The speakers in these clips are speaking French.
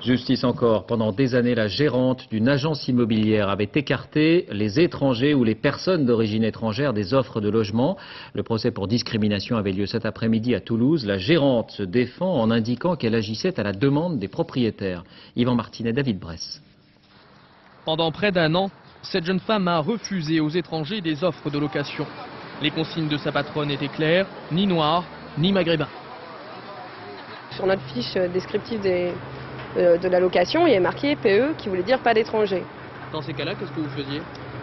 Justice encore. Pendant des années, la gérante d'une agence immobilière avait écarté les étrangers ou les personnes d'origine étrangère des offres de logement. Le procès pour discrimination avait lieu cet après-midi à Toulouse. La gérante se défend en indiquant qu'elle agissait à la demande des propriétaires. Yvan Martinet, David Bress. Pendant près d'un an, cette jeune femme a refusé aux étrangers des offres de location. Les consignes de sa patronne étaient claires, ni noirs, ni maghrébins. Sur notre fiche descriptive de la location, il y a marqué PE qui voulait dire pas d'étrangers. Dans ces cas-là, qu'est-ce que vous faisiez?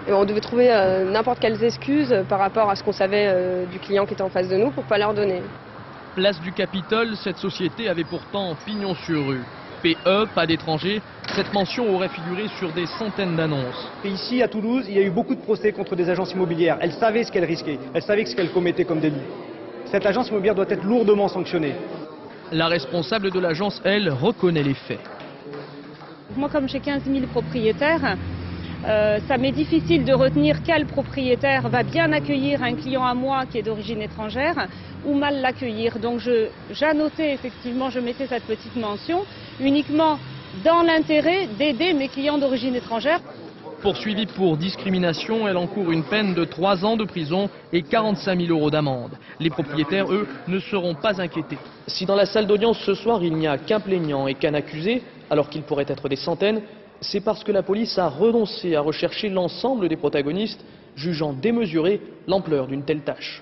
Et on devait trouver n'importe quelles excuses par rapport à ce qu'on savait du client qui était en face de nous pour pas leur donner. Place du Capitole, cette société avait pourtant pignon sur rue. PE, pas d'étrangers, cette mention aurait figuré sur des centaines d'annonces. Ici, à Toulouse, il y a eu beaucoup de procès contre des agences immobilières. Elles savaient ce qu'elles risquaient, elles savaient ce qu'elles commettaient comme délit. Cette agence immobilière doit être lourdement sanctionnée. La responsable de l'agence, elle, reconnaît les faits. Moi, comme j'ai 15 000 propriétaires, ça m'est difficile de retenir quel propriétaire va bien accueillir un client à moi qui est d'origine étrangère ou mal l'accueillir. Donc j'annotais effectivement, je mettais cette petite mention uniquement dans l'intérêt d'aider mes clients d'origine étrangère. Poursuivie pour discrimination, elle encourt une peine de 3 ans de prison et 45 000 € d'amende. Les propriétaires, eux, ne seront pas inquiétés. Si dans la salle d'audience ce soir, il n'y a qu'un plaignant et qu'un accusé, alors qu'il pourrait être des centaines, c'est parce que la police a renoncé à rechercher l'ensemble des protagonistes, jugeant démesurée l'ampleur d'une telle tâche.